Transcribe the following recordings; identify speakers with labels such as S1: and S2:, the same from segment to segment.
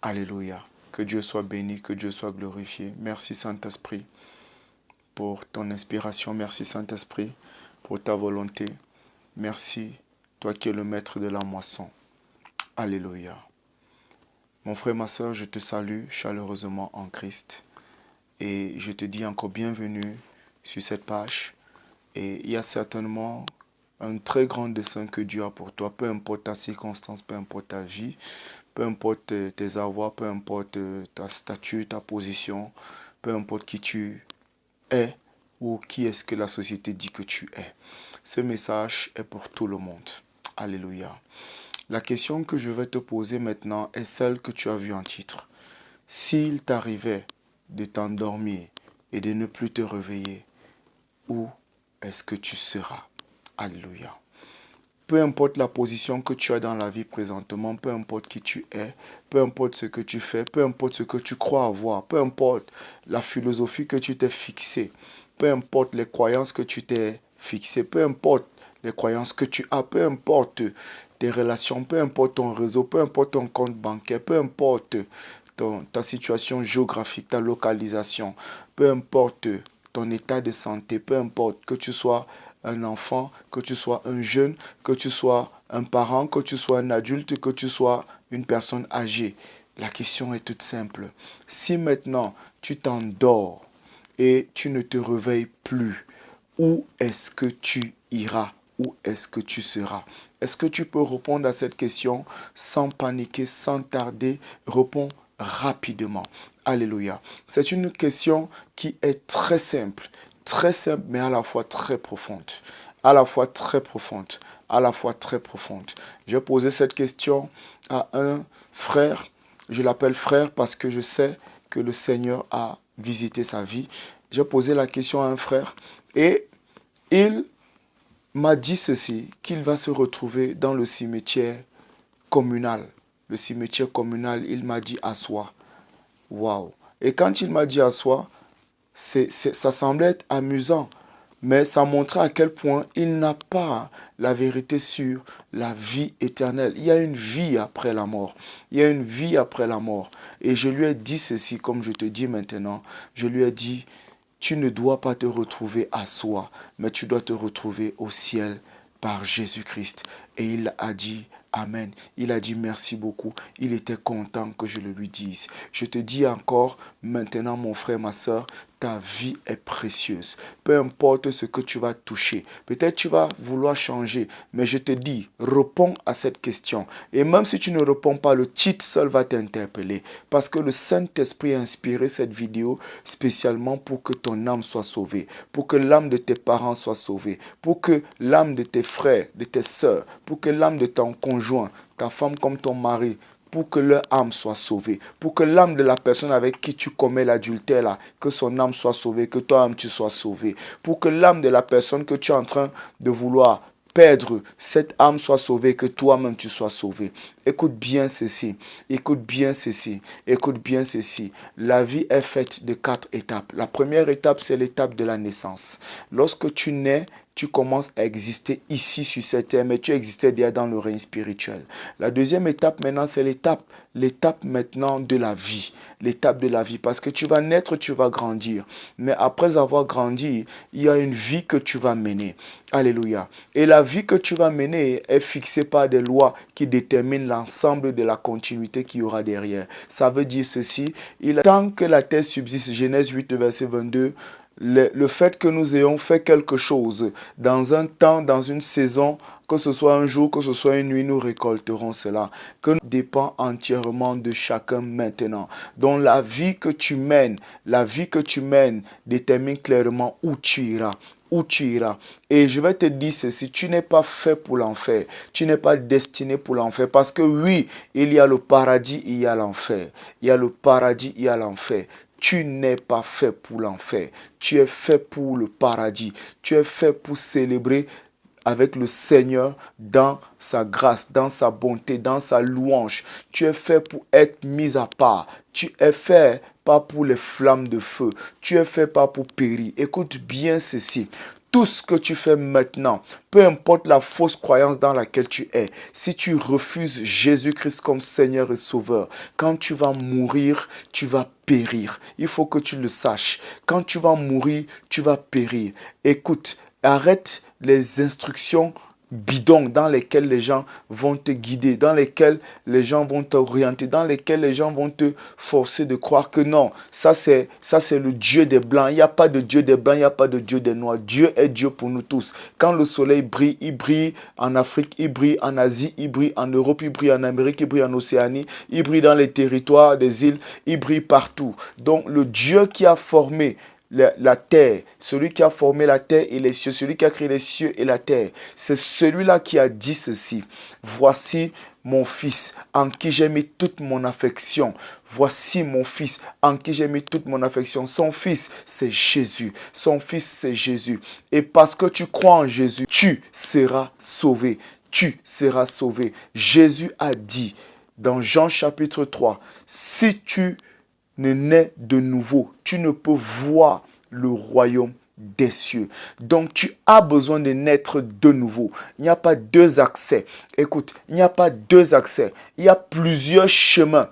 S1: Alléluia. Que Dieu soit béni, que Dieu soit glorifié. Merci Saint-Esprit pour ton inspiration. Merci Saint-Esprit pour ta volonté. Merci, toi qui es le maître de la moisson. Alléluia. Mon frère, ma soeur, je te salue chaleureusement en Christ. Et je te dis encore bienvenue sur cette page. Et il y a certainement un très grand dessein que Dieu a pour toi, peu importe ta circonstance, peu importe ta vie, peu importe tes avoirs, peu importe ta statut, ta position, peu importe qui tu es ou qui est-ce que la société dit que tu es. Ce message est pour tout le monde. Alléluia. La question que je vais te poser maintenant est celle que tu as vue en titre. S'il t'arrivait de t'endormir et de ne plus te réveiller, où est-ce que tu seras? Alléluia. Peu importe la position que tu as dans la vie présentement, peu importe qui tu es, peu importe ce que tu fais, peu importe ce que tu crois avoir, peu importe la philosophie que tu t'es fixée, peu importe les croyances que tu t'es fixées, peu importe les croyances que tu as, peu importe tes relations, peu importe ton réseau, peu importe ton compte bancaire, peu importe ta situation géographique, ta localisation, peu importe ton état de santé, peu importe que tu sois un enfant, que tu sois un jeune, que tu sois un parent, que tu sois un adulte, que tu sois une personne âgée. La question est toute simple. Si maintenant tu t'endors et tu ne te réveilles plus, où est-ce que tu iras? Où est-ce que tu seras? Est-ce que tu peux répondre à cette question sans paniquer, sans tarder? Réponds rapidement. Alléluia. C'est une question qui est très simple, mais à la fois très profonde. À la fois très profonde. À la fois très profonde. J'ai posé cette question à un frère. Je l'appelle frère parce que je sais que le Seigneur a visité sa vie. J'ai posé la question à un frère et il m'a dit ceci, qu'il va se retrouver dans le cimetière communal. Le cimetière communal, il m'a dit à soi. Waouh! Et quand il m'a dit à soi, ça semblait être amusant, mais ça montrait à quel point il n'a pas la vérité sur la vie éternelle. Il y a une vie après la mort. Il y a une vie après la mort. Et je lui ai dit ceci, comme je te dis maintenant. Je lui ai dit, tu ne dois pas te retrouver à soi, mais tu dois te retrouver au ciel par Jésus-Christ. Et il a dit Amen. Il a dit merci beaucoup. Il était content que je le lui dise. Je te dis encore maintenant, mon frère, ma soeur, ta vie est précieuse. Peu importe ce que tu vas toucher. Peut-être tu vas vouloir changer, mais je te dis, réponds à cette question. Et même si tu ne réponds pas, le titre seul va t'interpeller. Parce que le Saint-Esprit a inspiré cette vidéo spécialement pour que ton âme soit sauvée, pour que l'âme de tes parents soit sauvée, pour que l'âme de tes frères, de tes sœurs, pour que l'âme de ton conjoint, ta femme comme ton mari, pour que leur âme soit sauvée, pour que l'âme de la personne avec qui tu commets l'adultère, là, que son âme soit sauvée, que toi-même tu sois sauvé, pour que l'âme de la personne que tu es en train de vouloir perdre, cette âme soit sauvée, que toi-même tu sois sauvé. Écoute bien ceci, écoute bien ceci, écoute bien ceci. La vie est faite de 4 étapes. La première étape, c'est l'étape de la naissance. Lorsque tu nais, tu commences à exister ici sur cette terre, mais tu existais déjà dans le règne spirituel. La deuxième étape maintenant, c'est l'étape maintenant de la vie. L'étape de la vie, parce que tu vas naître, tu vas grandir. Mais après avoir grandi, il y a une vie que tu vas mener. Alléluia. Et la vie que tu vas mener est fixée par des lois qui déterminent l'ensemble de la continuité qu'il y aura derrière. Ça veut dire ceci, tant que la terre subsiste, Genèse 8, verset 22, le fait que nous ayons fait quelque chose dans un temps, dans une saison, que ce soit un jour, que ce soit une nuit, nous récolterons cela. Que nous dépend entièrement de chacun maintenant. Donc la vie que tu mènes détermine clairement où tu iras. Où tu iras. Et je vais te dire ceci, tu n'es pas fait pour l'enfer. Tu n'es pas destiné pour l'enfer. Parce que oui, il y a le paradis, il y a l'enfer. Il y a le paradis, il y a l'enfer. Tu n'es pas fait pour l'enfer. Tu es fait pour le paradis. Tu es fait pour célébrer avec le Seigneur dans sa grâce, dans sa bonté, dans sa louange. Tu es fait pour être mis à part. Tu es fait pas pour les flammes de feu. Tu es fait pas pour périr. Écoute bien ceci. tout ce que tu fais maintenant, peu importe la fausse croyance dans laquelle tu es, si tu refuses Jésus-Christ comme Seigneur et Sauveur, quand tu vas mourir, tu vas périr. Il faut que tu le saches. Quand tu vas mourir, tu vas périr. Écoute, arrête les instructions bidons dans lesquels les gens vont te guider, dans lesquels les gens vont t'orienter, dans lesquels les gens vont te forcer de croire que non, ça c'est le Dieu des Blancs. Il n'y a pas de Dieu des Blancs, il n'y a pas de Dieu des Noirs. Dieu est Dieu pour nous tous. Quand le soleil brille, il brille en Afrique, il brille en Asie, il brille en Europe, il brille en Amérique, il brille en Océanie, il brille dans les territoires des îles, il brille partout. Donc le Dieu qui a formé la terre, celui qui a formé la terre et les cieux, celui qui a créé les cieux et la terre, c'est celui-là qui a dit ceci: voici mon fils en qui j'ai mis toute mon affection. Voici mon fils en qui j'ai mis toute mon affection. Son fils, c'est Jésus. Son fils, c'est Jésus. Et parce que tu crois en Jésus, tu seras sauvé. Tu seras sauvé. Jésus a dit dans Jean chapitre 3, si tu ne naît de nouveau, tu ne peux voir le royaume des cieux. Donc tu as besoin de naître de nouveau. Il n'y a pas deux accès. Écoute, il n'y a pas deux accès. Il y a plusieurs chemins.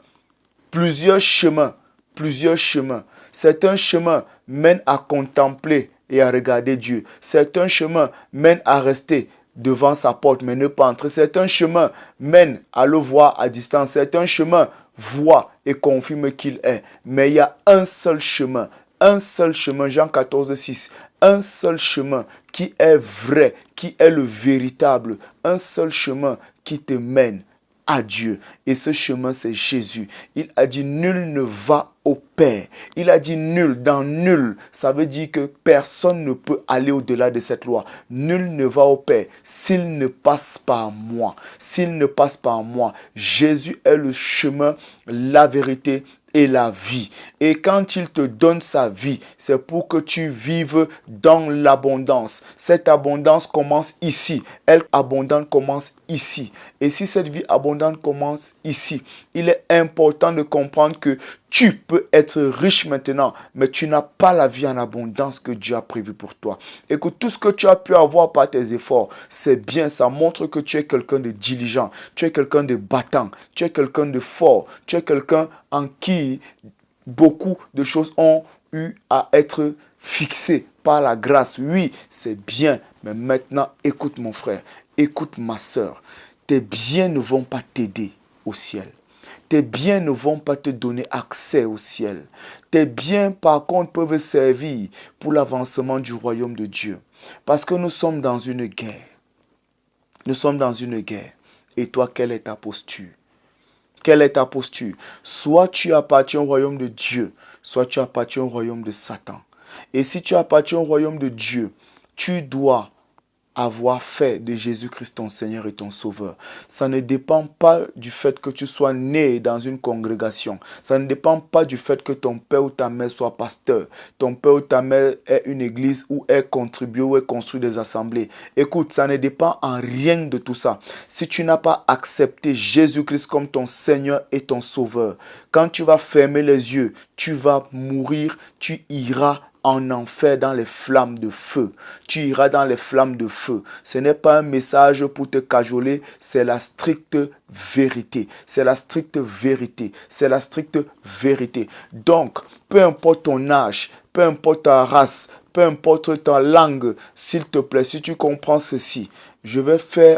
S1: Plusieurs chemins. Plusieurs chemins. Certains chemins mènent à contempler et à regarder Dieu. Certains chemins mènent à rester devant sa porte mais ne pas entrer. Certains chemins mènent à le voir à distance. Certains chemins voit et confirme qu'il est. Mais il y a un seul chemin, Jean 14, 6, un seul chemin qui est vrai, qui est le véritable, un seul chemin qui te mène à Dieu. Et ce chemin, c'est Jésus. Il a dit, nul ne va au Père. Il a dit nul, dans nul, ça veut dire que personne ne peut aller au-delà de cette loi. Nul ne va au Père s'il ne passe par moi. S'il ne passe par moi. Jésus est le chemin, la vérité et la vie. Et quand il te donne sa vie, c'est pour que tu vives dans l'abondance. Cette abondance commence ici. Elle abondante commence ici. Et si cette vie abondante commence ici, il est important de comprendre que tu peux être riche maintenant, mais tu n'as pas la vie en abondance que Dieu a prévue pour toi. Et que tout ce que tu as pu avoir par tes efforts, c'est bien, ça montre que tu es quelqu'un de diligent, tu es quelqu'un de battant, tu es quelqu'un de fort, tu es quelqu'un en qui beaucoup de choses ont eu à être fixées par la grâce. Oui, c'est bien, mais maintenant, écoute mon frère, écoute ma soeur, tes biens ne vont pas t'aider au ciel. Tes biens ne vont pas te donner accès au ciel. Tes biens, par contre, peuvent servir pour l'avancement du royaume de Dieu. Parce que nous sommes dans une guerre. Nous sommes dans une guerre. Et toi, quelle est ta posture? Quelle est ta posture? Soit tu appartiens au royaume de Dieu, soit tu appartiens au royaume de Satan. Et si tu appartiens au royaume de Dieu, tu dois avoir fait de Jésus-Christ ton Seigneur et ton Sauveur. Ça ne dépend pas du fait que tu sois né dans une congrégation. Ça ne dépend pas du fait que ton père ou ta mère soit pasteur. Ton père ou ta mère ait une église ou ait contribué ou ait construit des assemblées. Écoute, ça ne dépend en rien de tout ça. Si tu n'as pas accepté Jésus-Christ comme ton Seigneur et ton Sauveur, quand tu vas fermer les yeux, tu vas mourir, tu iras en enfer dans les flammes de feu. Tu iras dans les flammes de feu. Ce n'est pas un message pour te cajoler, c'est la stricte vérité. C'est la stricte vérité. C'est la stricte vérité. Donc, peu importe ton âge, peu importe ta race, peu importe ta langue, s'il te plaît, si tu comprends ceci,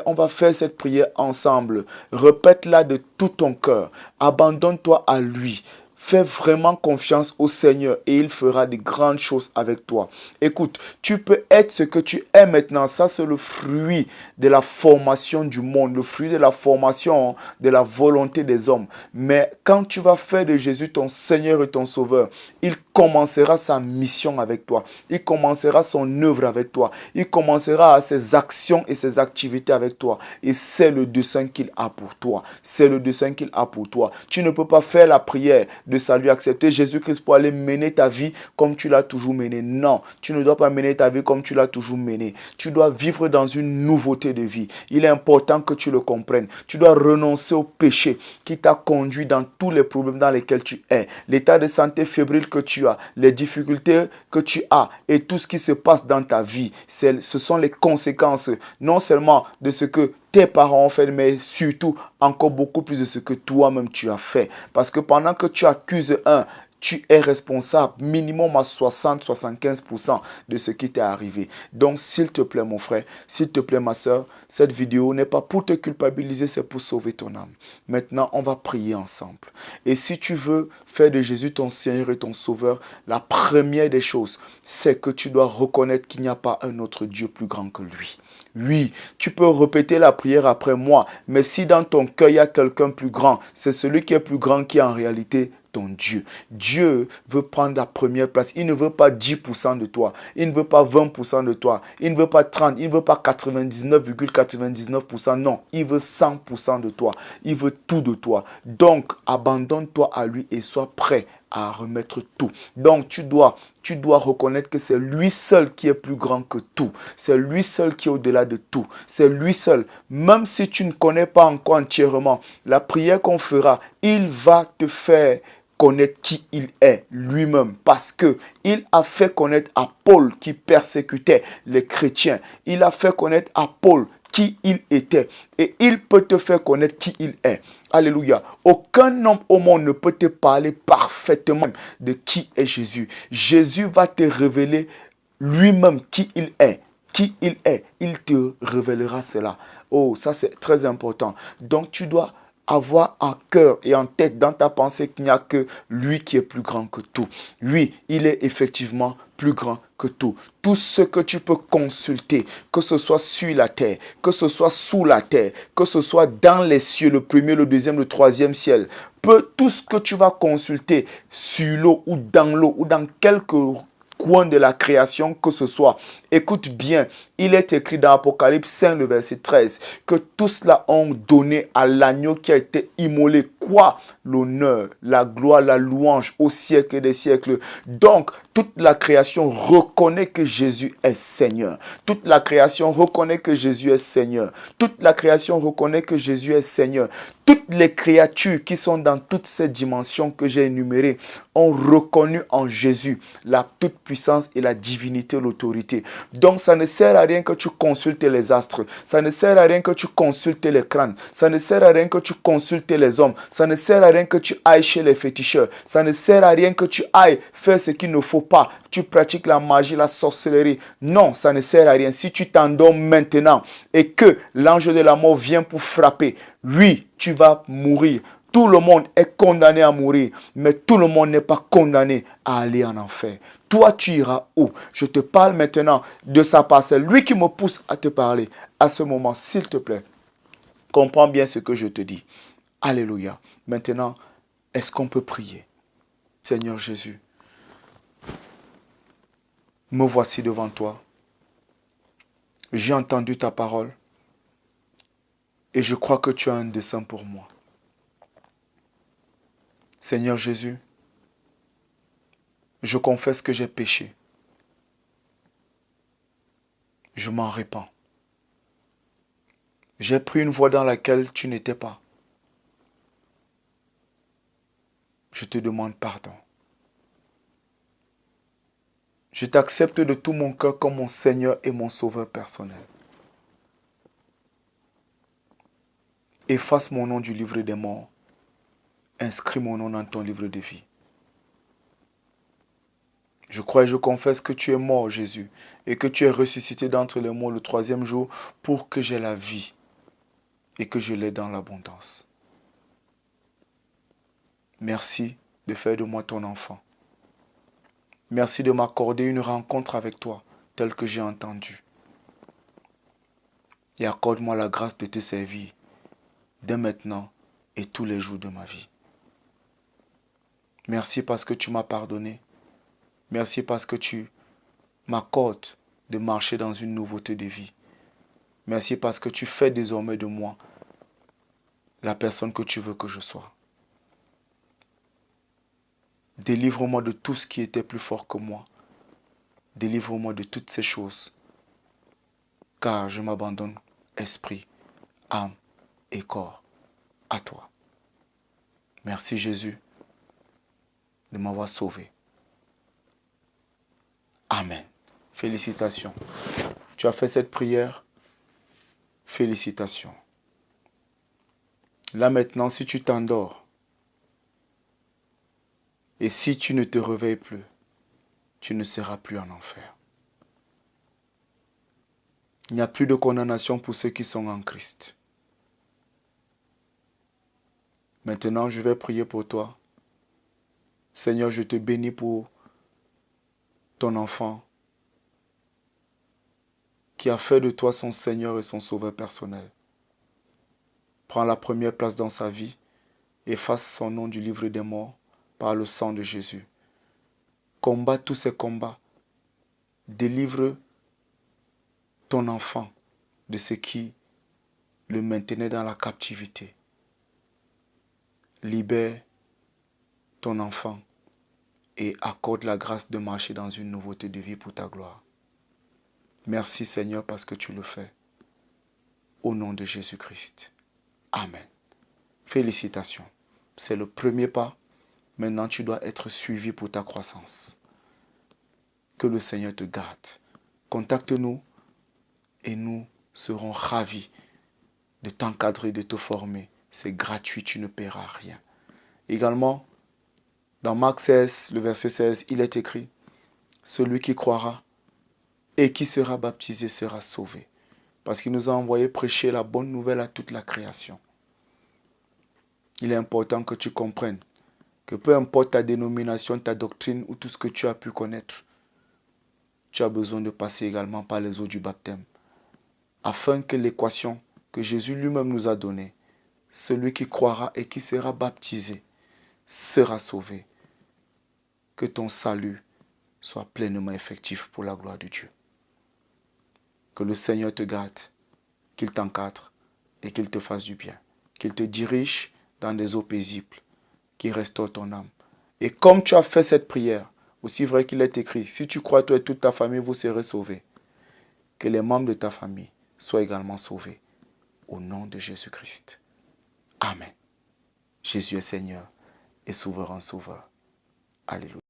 S1: on va faire cette prière ensemble. Répète-la de tout ton cœur. Abandonne-toi à lui. Fais vraiment confiance au Seigneur et il fera de grandes choses avec toi. Écoute, tu peux être ce que tu es maintenant. Ça, c'est le fruit de la formation du monde, le fruit de la formation de la volonté des hommes. Mais quand tu vas faire de Jésus ton Seigneur et ton Sauveur, il commencera sa mission avec toi. Il commencera son œuvre avec toi. Il commencera ses actions et ses activités avec toi. Et c'est le dessein qu'il a pour toi. C'est le dessein qu'il a pour toi. Tu ne peux pas faire la prière de salut, accepter Jésus-Christ pour aller mener ta vie comme tu l'as toujours mené. Non, tu ne dois pas mener ta vie comme tu l'as toujours mené. Tu dois vivre dans une nouveauté de vie. Il est important que tu le comprennes. Tu dois renoncer au péché qui t'a conduit dans tous les problèmes dans lesquels tu es. L'état de santé fébrile que tu as, les difficultés que tu as et tout ce qui se passe dans ta vie, ce sont les conséquences non seulement de ce que tes parents ont fait, mais surtout encore beaucoup plus de ce que toi-même tu as fait. Parce que pendant que tu accuses un, tu es responsable minimum à 60-75% de ce qui t'est arrivé. Donc, s'il te plaît, mon frère, s'il te plaît, ma soeur, cette vidéo n'est pas pour te culpabiliser, c'est pour sauver ton âme. Maintenant, on va prier ensemble. Et si tu veux faire de Jésus ton Seigneur et ton Sauveur, la première des choses, c'est que tu dois reconnaître qu'il n'y a pas un autre Dieu plus grand que lui. Oui, tu peux répéter la prière après moi, mais si dans ton cœur il y a quelqu'un plus grand, c'est celui qui est plus grand qui est en réalité ton Dieu. Dieu veut prendre la première place. Il ne veut pas 10% de toi. Il ne veut pas 20% de toi. Il ne veut pas 30. Il ne veut pas 99,99%. Non, il veut 100% de toi. Il veut tout de toi. Donc, abandonne-toi à lui et sois prêt à remettre tout. Donc, tu dois reconnaître que c'est lui seul qui est plus grand que tout. C'est lui seul qui est au-delà de tout. C'est lui seul. Même si tu ne connais pas encore entièrement la prière qu'on fera, il va te faire connaître qui il est lui-même, parce que il a fait connaître à Paul qui persécutait les chrétiens. Il a fait connaître à Paul qui il était, et il peut te faire connaître qui il est. Alléluia. Aucun homme au monde ne peut te parler parfaitement de qui est Jésus. Jésus va te révéler lui-même qui il est. Qui il est, il te révélera cela. Oh, ça c'est très important. Donc tu dois avoir en cœur et en tête dans ta pensée qu'il n'y a que lui qui est plus grand que tout. Oui, il est effectivement plus grand que tout. Tout ce que tu peux consulter, que ce soit sur la terre, que ce soit sous la terre, que ce soit dans les cieux, le premier, le deuxième, le troisième ciel, tout ce que tu vas consulter sur l'eau ou dans quelque coin de la création que ce soit. Écoute bien, il est écrit dans Apocalypse 5, le verset 13, que tout cela ont donné à l'agneau qui a été immolé. Quoi? L'honneur, la gloire, la louange au siècle des siècles. Donc, toute la création reconnaît que Jésus est Seigneur. Toute la création reconnaît que Jésus est Seigneur. Toute la création reconnaît que Jésus est Seigneur. Toutes les créatures qui sont dans toutes ces dimensions que j'ai énumérées ont reconnu en Jésus la toute-puissance et la divinité, l'autorité. Donc, ça ne sert à rien que tu consultes les astres. Ça ne sert à rien que tu consultes les crânes. Ça ne sert à rien que tu consultes les hommes. Ça ne sert à rien que tu ailles chez les féticheurs. Ça ne sert à rien que tu ailles faire ce qu'il ne faut pas. Tu pratiques la magie, la sorcellerie. Non, ça ne sert à rien. Si tu t'endors maintenant et que l'ange de la mort vient pour frapper, oui, tu vas mourir. Tout le monde est condamné à mourir, mais tout le monde n'est pas condamné à aller en enfer. Toi, tu iras où? Je te parle maintenant de sa part. C'est lui qui me pousse à te parler. À ce moment, s'il te plaît, comprends bien ce que je te dis. Alléluia. Maintenant, est-ce qu'on peut prier? Seigneur Jésus, me voici devant toi. J'ai entendu ta parole et je crois que tu as un dessein pour moi. Seigneur Jésus, je confesse que j'ai péché. Je m'en répands. J'ai pris une voie dans laquelle tu n'étais pas. Je te demande pardon. Je t'accepte de tout mon cœur comme mon Seigneur et mon Sauveur personnel. Efface mon nom du livre des morts. Inscris mon nom dans ton livre de vie. Je crois et je confesse que tu es mort, Jésus, et que tu es ressuscité d'entre les morts le troisième jour pour que j'aie la vie et que je l'ai dans l'abondance. Merci de faire de moi ton enfant. Merci de m'accorder une rencontre avec toi, telle que j'ai entendu. Et accorde-moi la grâce de te servir, dès maintenant et tous les jours de ma vie. Merci parce que tu m'as pardonné. Merci parce que tu m'accordes de marcher dans une nouveauté de vie. Merci parce que tu fais désormais de moi la personne que tu veux que je sois. Délivre-moi de tout ce qui était plus fort que moi. Délivre-moi de toutes ces choses. Car je m'abandonne, esprit, âme et corps, à toi. Merci Jésus de m'avoir sauvé. Amen. Félicitations. Tu as fait cette prière. Félicitations. Là maintenant, si tu t'endors et si tu ne te réveilles plus, tu ne seras plus en enfer. Il n'y a plus de condamnation pour ceux qui sont en Christ. Maintenant, je vais prier pour toi. Seigneur, je te bénis pour ton enfant qui a fait de toi son Seigneur et son Sauveur personnel. Prends la première place dans sa vie. Efface son nom du livre des morts par le sang de Jésus. Combat tous ces combats. Délivre ton enfant de ce qui le maintenait dans la captivité. Libère ton enfant et accorde la grâce de marcher dans une nouveauté de vie pour ta gloire. Merci Seigneur parce que tu le fais. Au nom de Jésus-Christ. Amen. Félicitations. C'est le premier pas. Maintenant, tu dois être suivi pour ta croissance. Que le Seigneur te garde. Contacte-nous et nous serons ravis de t'encadrer, de te former. C'est gratuit, tu ne paieras rien. Également, dans Marc 16, le verset 16, il est écrit « Celui qui croira et qui sera baptisé sera sauvé. » Parce qu'il nous a envoyé prêcher la bonne nouvelle à toute la création. Il est important que tu comprennes que peu importe ta dénomination, ta doctrine ou tout ce que tu as pu connaître, tu as besoin de passer également par les eaux du baptême. Afin que l'équation que Jésus lui-même nous a donnée, celui qui croira et qui sera baptisé sera sauvé. Que ton salut soit pleinement effectif pour la gloire de Dieu. Que le Seigneur te garde, qu'il t'encadre et qu'il te fasse du bien. Qu'il te dirige dans des eaux paisibles, qu'il restaure ton âme. Et comme tu as fait cette prière, aussi vrai qu'il est écrit, si tu crois, toi et toute ta famille, vous serez sauvés. Que les membres de ta famille soient également sauvés. Au nom de Jésus-Christ. Amen. Jésus est Seigneur et souverain sauveur. Alléluia.